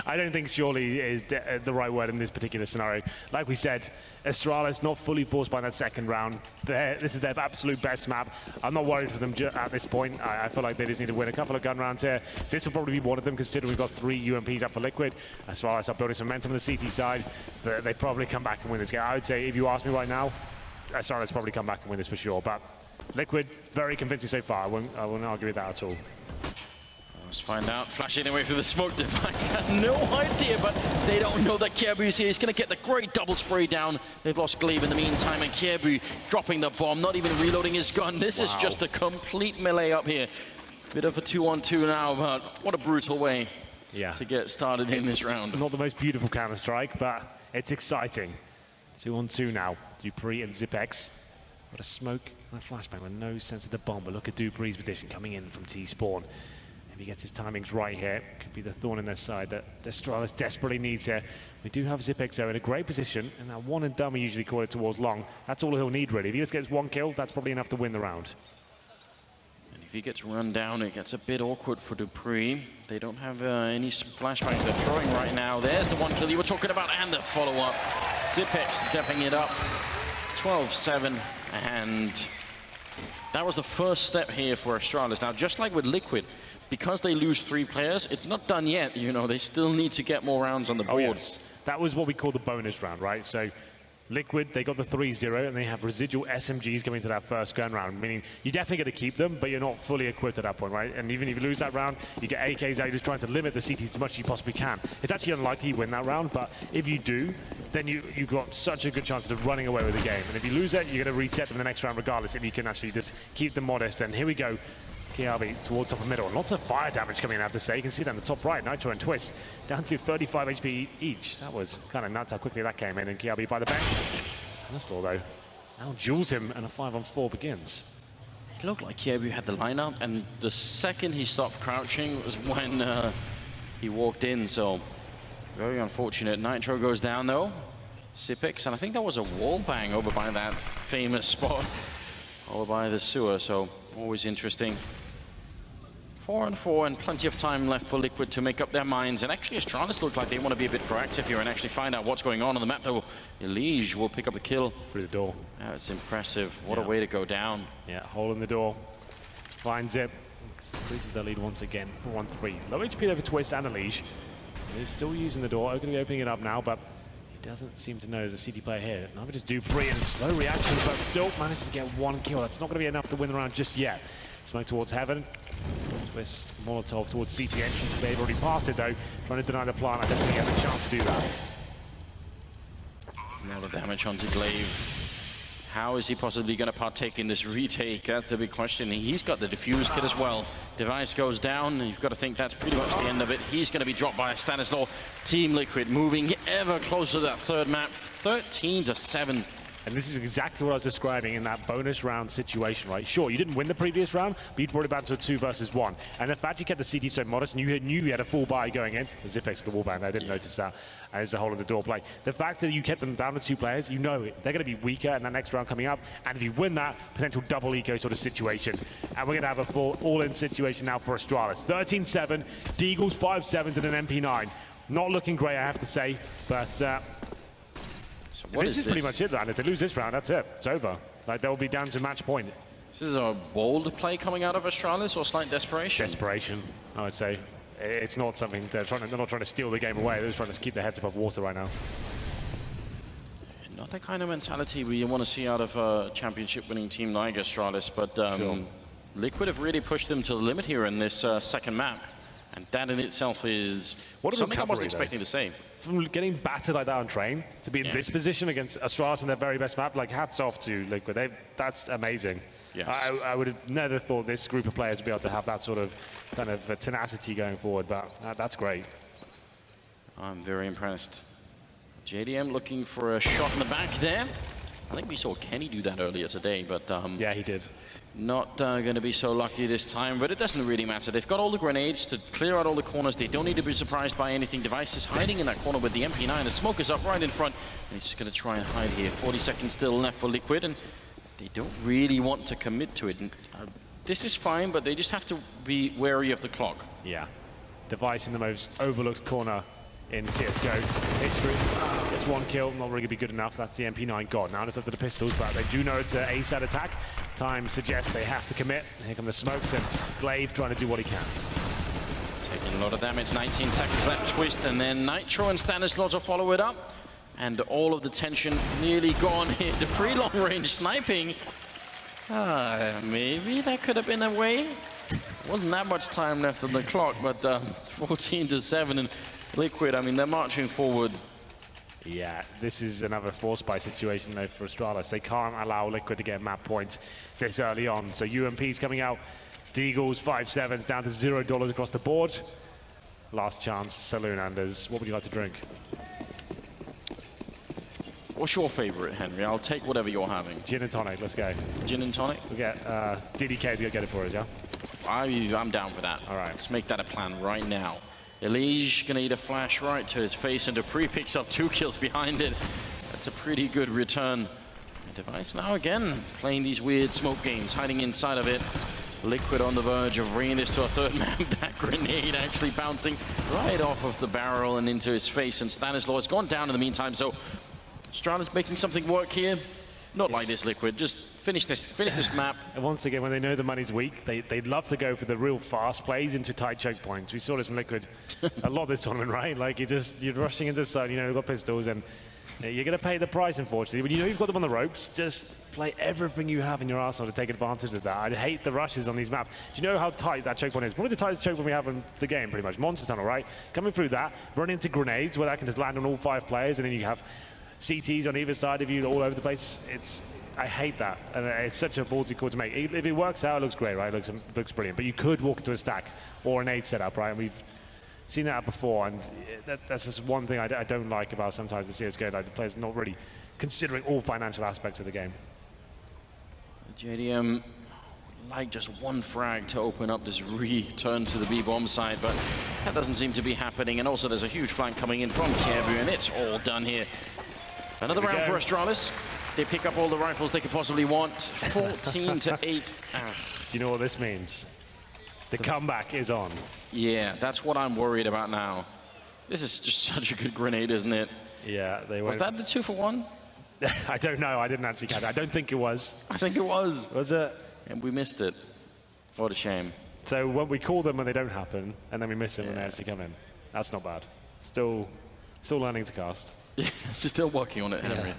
I don't think surely is the right word in this particular scenario. Like we said, Astralis not fully forced by that second round. This is their absolute best map. I'm not worried for them at this point. I feel like they just need to win a couple of gun rounds here. This will probably be one of them, considering we've got 3 UMPs up for Liquid. Astralis are building some momentum on the CT side. They probably come back and win this game. I would say, if you ask me right now, Astralis probably come back and win this for sure. But Liquid, very convincing so far. I won't argue with that at all. Let's find out. Flashing away through the smoke device. Had no idea, but they don't know that Kjaerbye is here. He's going to get the great double spray down. They've lost Glaive in the meantime, and Kjaerbye dropping the bomb, not even reloading his gun. This is just a complete melee up here. Bit of a 2-on-2 now, but what a brutal way to get started in this round. Not the most beautiful Counter-Strike, but it's exciting. 2-on-2 now. Dupree and Zipex. What a smoke and a flashbang with no sense of the bomb. But look at Dupree's position coming in from T-spawn. If he gets his timings right here, could be the thorn in their side that Astralis desperately needs here. We do have Zipex there in a great position, and that one and done we usually call it towards long. That's all he'll need really. If he just gets 1 kill, that's probably enough to win the round. And if he gets run down, it gets a bit awkward for Dupree. They don't have any flashbangs they're throwing right now. There's the 1 kill you were talking about, and the follow-up. Zipex stepping it up. 12-7, and that was the first step here for Astralis. Now, just like with Liquid, because they lose 3 players, it's not done yet. They still need to get more rounds on the board. Oh, yes. That was what we call the bonus round, right? So Liquid, they got the 3-0, and they have residual SMGs coming to that first gun round, meaning you definitely get to keep them, but you're not fully equipped at that point, right? And even if you lose that round, you get AKs out, you're just trying to limit the CTs as much as you possibly can. It's actually unlikely you win that round, but if you do, then you've got such a good chance of running away with the game. And if you lose it, you're going to reset them in the next round regardless, if you can actually just keep them modest. And here we go. Kjaerbye towards top of middle. Lots of fire damage coming in, I have to say. You can see that on the top right, Nitro and Twist, down to 35 HP each. That was kind of nuts how quickly that came in. And Kjaerbye by the bench. Stanislaw, though, Now duels him, and a 5-on-4 begins. It looked like Kiebu had the lineup, and the second he stopped crouching was when he walked in, so very unfortunate. Nitro goes down though. Sipix, and I think that was a wall bang over by that famous spot, over by the sewer, so always interesting. 4-on-4 and plenty of time left for Liquid to make up their minds. And actually, Astralis look like they want to be a bit proactive here and actually find out what's going on the map, though. Elige will pick up the kill. Through the door. Yeah, it's impressive. What a way to go down. Yeah, hole in the door. Finds it. Increases their lead once again. 4-on-3. Low HP over Twist and Elige. He's still using the door. Going to be opening it up now, but he doesn't seem to know there's a CT player here. Neither does Dupree, and slow reaction, but still manages to get one kill. That's not going to be enough to win the round just yet. Smoke towards heaven. Twist Molotov towards CT entrance. They've already passed it though. Trying to deny the plant. I don't think he has a chance to do that. A lot of damage onto Glaive. How is he possibly going to partake in this retake? That's the big question. He's got the defuse kit as well. Device goes down. You've got to think that's pretty much the end of it. He's going to be dropped by Stanislaw. Team Liquid moving ever closer to that third map. 13-7. And this is exactly what I was describing in that bonus round situation, right? Sure, you didn't win the previous round, but you brought it back to a 2 versus 1. And the fact you kept the CT so modest and you knew you had a full buy going in, the Zipex with the wallbang, I didn't notice that as the hole in the door play. The fact that you kept them down to 2 players, you know they're going to be weaker in that next round coming up. And if you win that, potential double eco sort of situation. And we're going to have a full all-in situation now for Astralis. 13-7, Deagles 5-7 and an MP9. Not looking great, I have to say, but So this is pretty much it, and if they lose this round, that's it. It's over. Like, they'll be down to match point. This is a bold play coming out of Astralis or slight desperation? Desperation, I would say. It's not something they're not trying to steal the game away. They're just trying to keep their heads above water right now. Not the kind of mentality we want to see out of a championship-winning team like Astralis, but Sure. Liquid have really pushed them to the limit here in this second map. And that in itself is something I wasn't expecting to say. From getting battered like that on train to be in this position against Astralis in their very best map, like hats off to Liquid. That's amazing. Yes. I would have never thought this group of players would be able to have that sort of kind of tenacity going forward, but that's great. I'm very impressed. JDM looking for a shot in the back there. I think we saw Kenny do that earlier today, but yeah, he did. Not going to be so lucky this time, but it doesn't really matter. They've got all the grenades to clear out all the corners. They don't need to be surprised by anything. Device is hiding in that corner with the MP9. The smoke is up right in front, and he's just going to try and hide here. 40 seconds still left for Liquid, and they don't really want to commit to it. And, this is fine, but they just have to be wary of the clock. Yeah. Device in the most overlooked corner in CSGO history. It's one kill, not really going to be good enough. That's the MP9 god. Now it's up to the pistols, but they do know it's an A-side attack. Time suggests they have to commit. Here come the smokes, and Glaive trying to do what he can. Taking a lot of damage, 19 seconds left, Twist, and then Nitro and Stanislaw to follow it up. And all of the tension nearly gone here. The pre-long range sniping. Maybe that could have been a way. Wasn't that much time left on the clock, but 14-7 and Liquid, I mean, they're marching forward. Yeah, this is another force buy situation though for Astralis. They can't allow Liquid to get map points this early on. So UMP's coming out. Deagles 5-7s down to $0 across the board. Last chance, Saloon Anders. What would you like to drink? What's your favorite, Henry? I'll take whatever you're having. Gin and tonic, let's go. Gin and tonic? We'll get DDK to get it for us, yeah? I'm down for that. All right. Let's make that a plan right now. Elige gonna eat a flash right to his face, and Dupree picks up 2 kills behind it. That's a pretty good return. Device now again playing these weird smoke games, hiding inside of it. Liquid on the verge of bringing this to a third map. That grenade actually bouncing right off of the barrel and into his face, and Stanislaw has gone down in the meantime. So Astralis making something work here. Not like this, Liquid. Just finish this map. And once again, when they know the money's weak, they love to go for the real fast plays into tight choke points. We saw this from Liquid a lot this tournament, right? Like you're rushing into the sun, you know, you've got pistols, and you're going to pay the price, unfortunately. When you know you've got them on the ropes, just play everything you have in your arsenal to take advantage of that. I hate the rushes on these maps. Do you know how tight that choke point is? Probably the tightest choke point we have in the game, pretty much. Monster Tunnel, right? Coming through that, run into grenades where that can just land on all 5 players, and then you have CTs on either side of you all over the place. I hate that, and it's such a ballsy call to make. If it works out, it looks great, right? It looks brilliant. But you could walk into a stack or an 8 setup, right? And we've seen that before, and that's just one thing I don't like about sometimes the CSGO. Like the players not really considering all financial aspects of the game. JDM like just one frag to open up this return to the B-bomb side, but that doesn't seem to be happening. And also there's a huge flank coming in from Kjaerbye, and it's all done here. Another round for Astralis. They pick up all the rifles they could possibly want. 14 to 8. Do you know what this means? The comeback is on. Yeah, that's what I'm worried about now. This is just such a good grenade, isn't it? Yeah, they were. Was that the 2-for-1? I don't know. I didn't actually catch it. I don't think it was. I think it was. Was it? And we missed it. What a shame. So when we call them when they don't happen, and then we miss them when they actually come in. That's not bad. Still learning to cast. Yeah, still working on it, Henry.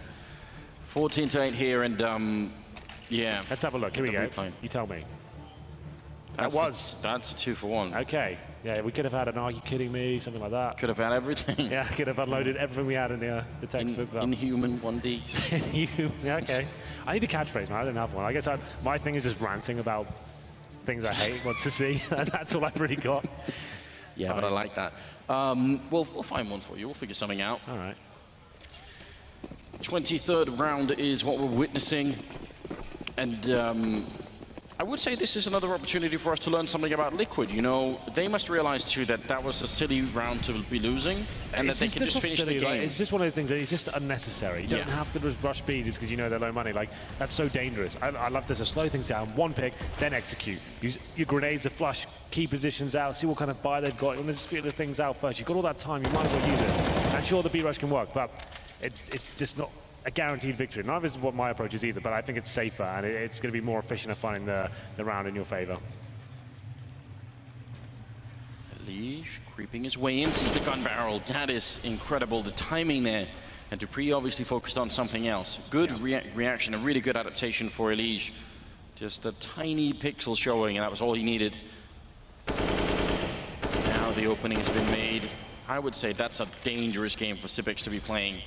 14 to 8 here, and yeah. Let's have a look. Here we go. You tell me. That's 2-for-1. Okay. Yeah, we could have had an "Are you kidding me?" something like that. Could have had everything. Yeah, could have unloaded everything we had in the textbook. Inhuman 1D. Yeah, okay. I need a catchphrase, man. I don't have one. I guess my thing is just ranting about things I hate, want to see, and that's all I've really got. Yeah, but I like that. We'll find one for you. We'll figure something out. All right. 23rd round is what we're witnessing, and I would say this is another opportunity for us to learn something about Liquid. You know, they must realize too that that was a silly round to be losing, and that they can just finish the game. Like, it's just one of the things that it's just unnecessary. You don't have to just rush speed just because you know they're low money. Like, that's so dangerous. I love this to slow things down, one pick, then execute. Use your grenades to flush key positions out, see what kind of buy they've got. You want to just feel the things out first. You've got all that time, you might as well use it. And sure, the B-rush can work, but it's just not a guaranteed victory. Neither is what my approach is either, but I think it's safer and it's going to be more efficient at finding the round in your favor. Leash creeping his way in, sees the gun barrel. That is incredible, the timing there. And Dupree obviously focused on something else. Good reaction, a really good adaptation for Elige. Just a tiny pixel showing, and that was all he needed. Now the opening has been made. I would say that's a dangerous game for Sibix to be playing.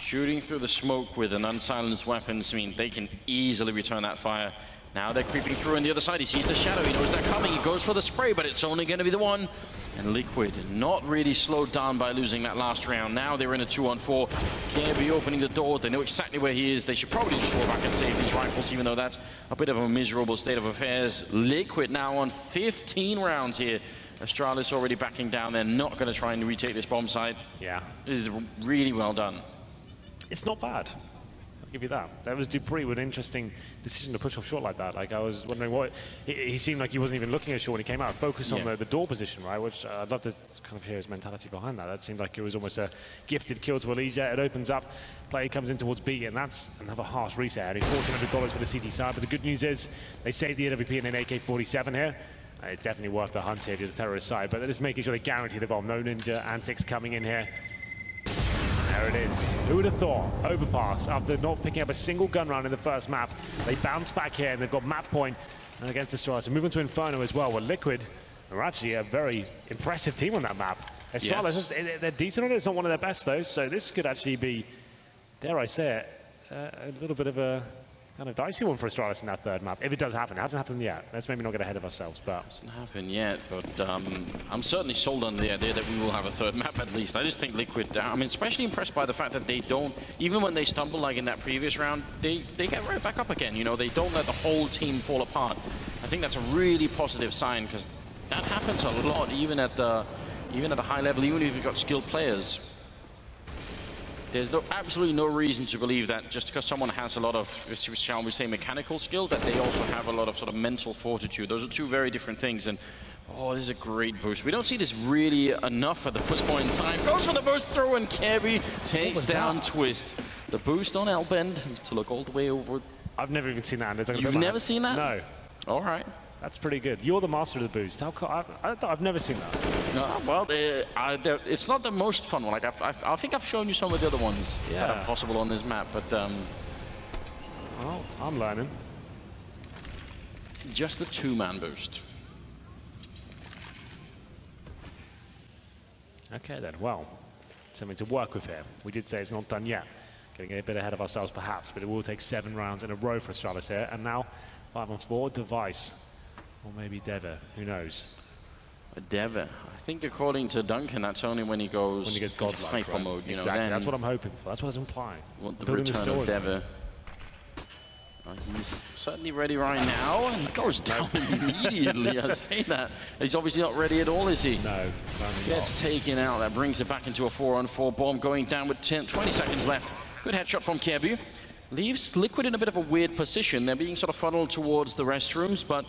Shooting through the smoke with an unsilenced weapons, I mean, they can easily return that fire. Now they're creeping through on the other side. He sees the shadow, he knows they're coming, he goes for the spray, but it's only going to be the one. And Liquid not really slowed down by losing that last round. Now they're in a 2-on-4. Kjaerbye opening the door, they know exactly where he is. They should probably just roll back and save these rifles, even though that's a bit of a miserable state of affairs. Liquid now on 15 rounds here. Astralis already backing down. They're not going to try and retake this bomb site. Yeah. This is really well done. It's not bad. I'll give you that. That was Dupree with an interesting decision to push off short like that. Like, I was wondering what... He seemed like he wasn't even looking at short when he came out. Focus on the door position, right? Which I'd love to kind of hear his mentality behind that. That seemed like it was almost a gifted kill to Elige. It opens up, player comes in towards B, and that's another harsh reset. $1,400 for the CT side. But the good news is they saved the AWP in an AK-47 here. It's definitely worth the hunt here to the terrorist side. But they're just making sure they guarantee the bomb. No ninja antics coming in here. There it is. Who would have thought? Overpass. After not picking up a single gun round in the first map, they bounce back here and they've got map point and against Astralis. And move into Inferno as well. Well, Liquid are actually a very impressive team on that map. Astralis, they're decent on it. It's not one of their best though. So this could actually be, dare I say it, a little bit of a kind of dicey one for Astralis in that third map, if it does happen. It hasn't happened yet. Let's maybe not get ahead of ourselves, but... It hasn't happened yet, but I'm certainly sold on the idea that we will have a third map at least. I just think Liquid, I mean, especially impressed by the fact that they don't, even when they stumble like in that previous round, they get right back up again, you know, they don't let the whole team fall apart. I think that's a really positive sign, because that happens a lot, even at a high level, even if you've got skilled players. There's absolutely no reason to believe that just because someone has a lot of, shall we say, mechanical skill, that they also have a lot of sort of mental fortitude. Those are two very different things. And oh, this is a great boost. We don't see this really enough at the first point in time. Goes for the boost throw, and Kjaerbye takes down Twist. The boost on L-bend to look all the way over. I've never even seen that. You've never seen that? No. All right. That's pretty good. You're the master of the boost. How I've never seen that. No, well, it's not the most fun one. Like I think I've shown you some of the other ones that are possible on this map, but well, I'm learning. Just the two-man boost. Okay then. Well, something to work with here. We did say it's not done yet. Getting a bit ahead of ourselves, perhaps, but it will take 7 rounds in a row for Astralis here, and now 5-on-4 Device. Or maybe Deva, who knows? Deva. I think according to Duncan, that's only when he goes godlike, hyper mode. You exactly. know, that's what I'm hoping for. That's what it's implying. Want the return of Deva. He's certainly ready right now, and he goes down immediately. I say that. He's obviously not ready at all, is he? No. Gets taken out. That brings it back into a 4-on-4 bomb, going down with 20 seconds left. Good headshot from Kjaerbye. Leaves Liquid in a bit of a weird position. They're being sort of funneled towards the restrooms, but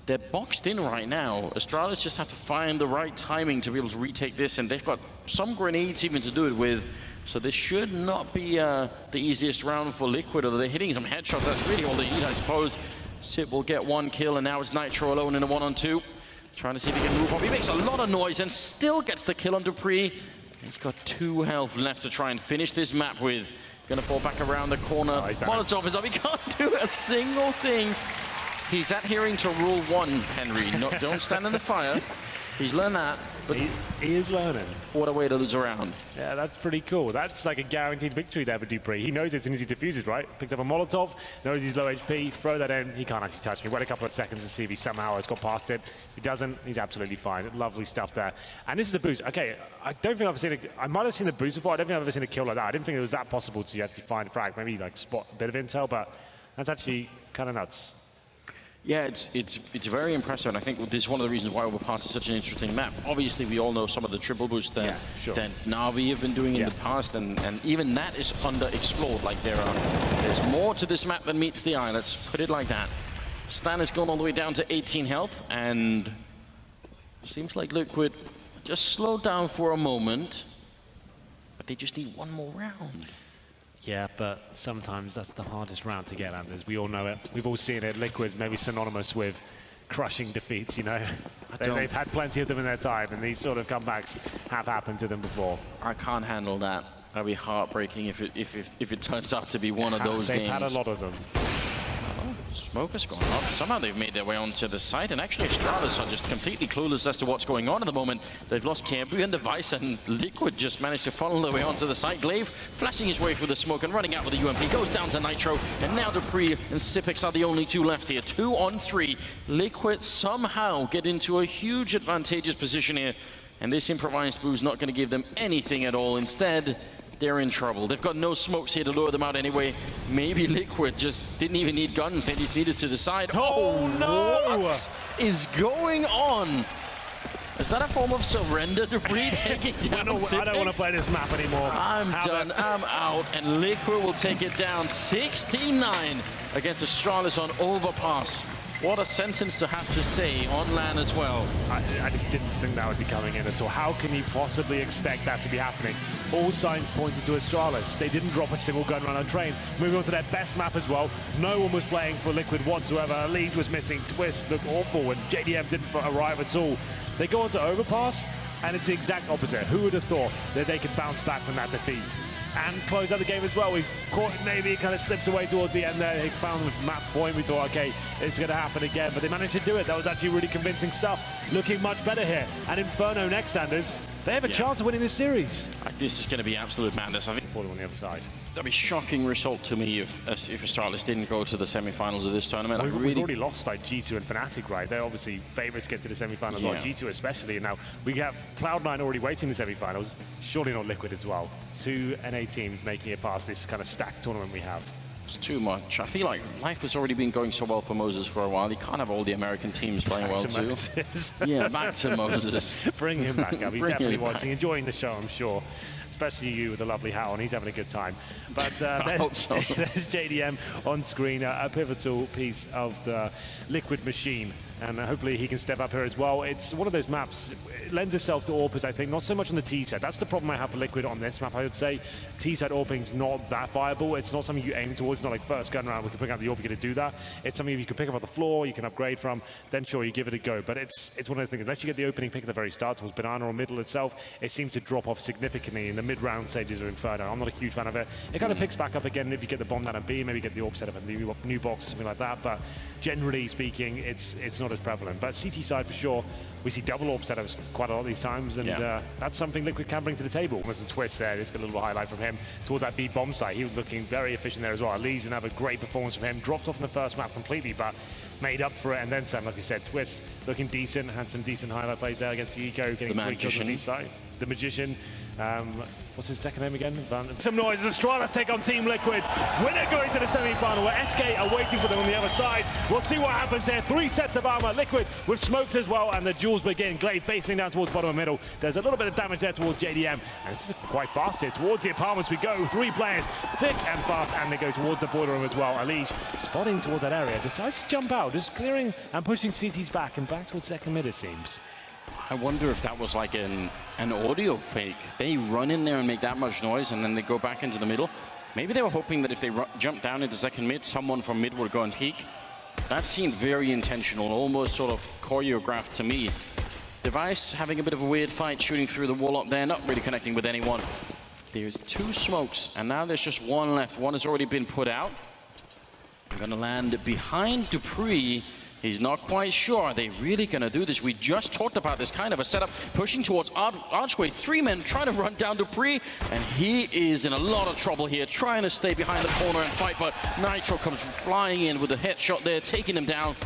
they're boxed in right now. Astralis just have to find the right timing to be able to retake this, and they've got some grenades even to do it with. So this should not be the easiest round for Liquid, although they're hitting some headshots. That's really all they need, I suppose. Sip will get one kill, and now it's Nitro alone in a 1-on-2. Trying to see if he can move up. He makes a lot of noise and still gets the kill on Dupree. He's got 2 health left to try and finish this map with. Gonna fall back around the corner. Molotov is up. He can't do a single thing. He's adhering to rule 1, Henry. Don't stand in the fire. He's learned that. But he is learning. What a way to lose a round. Yeah, that's pretty cool. That's like a guaranteed victory there for Dupree. He knows it as soon as he defuses, right? Picked up a Molotov, knows he's low HP, throw that in. He can't actually touch me. Wait a couple of seconds to see if he somehow has got past it. If he doesn't, he's absolutely fine. Lovely stuff there. And this is the boost. Okay, I don't think I've seen I might have seen the boost before. I don't think I've ever seen a kill like that. I didn't think it was that possible to actually find a frag. Maybe like spot a bit of intel, but that's actually kind of nuts. Yeah, it's very impressive, and I think this is one of the reasons why Overpass is such an interesting map. Obviously, we all know some of the triple boosts that Na'Vi have been doing in the past, and even that is underexplored. Like there's more to this map than meets the eye. Let's put it like that. Stan has gone all the way down to 18 health, and seems like Liquid just slowed down for a moment, but they just need one more round. Yeah, but sometimes that's the hardest round to get, Anders. We all know it. We've all seen it. Liquid, maybe synonymous with crushing defeats, you know. They've had plenty of them in their time, and these sort of comebacks have happened to them before. I can't handle that. That'd be heartbreaking if it turns out to be one of those games. They've had a lot of them. Smoke has gone up. Somehow they've made their way onto the site, and actually Astralis are just completely clueless as to what's going on at the moment. They've lost Kjaerbye and Device, and Liquid just managed to funnel their way onto the site. Glaive flashing his way through the smoke and running out with the UMP, goes down to Nitro, and now Dupree and Sipix are the only 2 left here. 2 on 3. Liquid somehow get into a huge advantageous position here, and this improvised boost not going to give them anything at all. Instead, they're in trouble. They've got no smokes here to lure them out anyway. Maybe Liquid just didn't even need guns. They just needed to decide. Oh no! What is going on? Is that a form of surrender? Dupree taking down Sipix? I don't want to play this map anymore. I'm done. I'm out. And Liquid will take it down 16-9 against Astralis on Overpass. What a sentence to have to say on LAN as well. I just didn't think that would be coming in at all. How can you possibly expect that to be happening? All signs pointed to Astralis. They didn't drop a single gun run on train. Moving on to their best map as well. No one was playing for Liquid whatsoever. League was missing. Twist looked awful, and JDM didn't arrive at all. They go on to Overpass, and it's the exact opposite. Who would have thought that they could bounce back from that defeat? And close out the game as well. We've caught, maybe it kind of slips away towards the end there. They found the map point. We thought, okay, it's going to happen again. But they managed to do it. That was actually really convincing stuff. Looking much better here. And Inferno next, Anders. They have a chance of winning this series. This is going to be absolute madness. I think falling on the other side. That'd be a shocking result to me if Astralis didn't go to the semi-finals of this tournament. We've already lost like G2 and Fnatic, right? They're obviously favorites to get to the semi-finals, like G2 especially. And now we have Cloud9 already waiting in the semi-finals. Surely not Liquid as well. 2 NA teams making it past this kind of stacked tournament we have. It's too much. I feel like life has already been going so well for Moses for a while. He can't have all the American teams playing well too. Yeah, back to Moses. Bring him back up. He's definitely watching, enjoying the show, I'm sure. Especially you with a lovely hat on. He's having a good time. But there's JDM on screen, a pivotal piece of the Liquid machine. And hopefully he can step up here as well. It's one of those maps, it lends itself to AWPers, I think, not so much on the T side. That's the problem I have for Liquid on this map, I would say. T side AWPing's not that viable. It's not something you aim towards. It's not like first gun round, we can pick up the AWP, you're going to do that. It's something you can pick up on the floor, you can upgrade from, then sure, you give it a go. But it's one of those things, unless you get the opening pick at the very start towards Banana or middle itself, it seems to drop off significantly in the mid-round stages of Inferno. I'm not a huge fan of it. It kind of picks back up again if you get the bomb down at B, maybe get the AWP set up in the new box, something like that. But generally speaking, it's not as prevalent. But CT side for sure, we see double AWP setups quite a lot these times, and that's something Liquid can bring to the table. There's some twist there. Let's get a little highlight from him towards that B bomb site. He was looking very efficient there as well. Leaves and have a great performance from him. Dropped off in the first map completely, but made up for it, and then some, like we said. Twist looking decent, had some decent highlight plays there against the Eco, getting 3 kills on the side. the Magician. What's his second name again? Some noise as Astralis take on Team Liquid. Winner going to the semi-final where SK are waiting for them on the other side. We'll see what happens here. 3 sets of armor, Liquid with smokes as well, and the duels begin. Glaive facing down towards bottom and middle. There's a little bit of damage there towards JDM, and this is quite fast here. Towards the apartments we go. 3 players, thick and fast, and they go towards the boiler room as well. Alish spotting towards that area, decides to jump out, just clearing and pushing CTs back and back towards second mid, it seems. I wonder if that was like an audio fake. They run in there and make that much noise, and then they go back into the middle. Maybe they were hoping that if they jump down into second mid, someone from mid would go and peek. That seemed very intentional, almost sort of choreographed to me. Device having a bit of a weird fight, shooting through the wall up there, not really connecting with anyone. There's 2 smokes, and now there's just 1 left. 1 has already been put out. They're gonna land behind Dupree. He's not quite sure. Are they really going to do this? We just talked about this kind of a setup, pushing towards Archway. 3 men trying to run down Dupree, and he is in a lot of trouble here, trying to stay behind the corner and fight, but Nitro comes flying in with a headshot there, taking him down.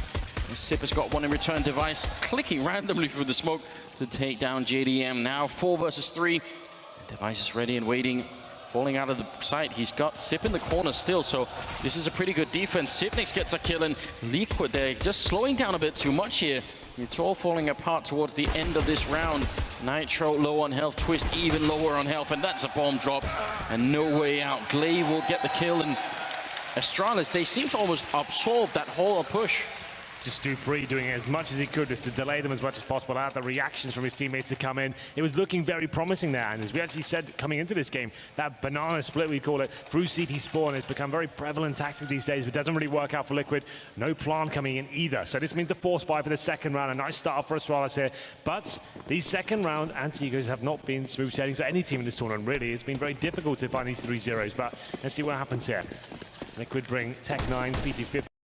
Sip has got 1 in return. Device clicking randomly through the smoke to take down JDM. Now 4 versus 3. Device is ready and waiting. Falling out of the sight. He's got Sip in the corner still, so this is a pretty good defense. Sipnix gets a kill, and Liquid, they're just slowing down a bit too much here. It's all falling apart towards the end of this round. Nitro low on health, Twist even lower on health, and that's a bomb drop, and no way out. Glaive will get the kill, and Astralis, they seem to almost absorb that whole push. Just Dupree doing as much as he could just to delay them as much as possible, allow the reactions from his teammates to come in. It was looking very promising there, and as we actually said coming into this game, that banana split, we call it, through CT spawn has become very prevalent tactic these days, but doesn't really work out for Liquid. No plan coming in either, so this means the force buy for the second round. A nice start for Astralis here, but these second round anti-egos have not been smooth settings for any team in this tournament, really. It's been very difficult to find these 3-0s, but let's see what happens here. Liquid bring Tech 9s, PT50.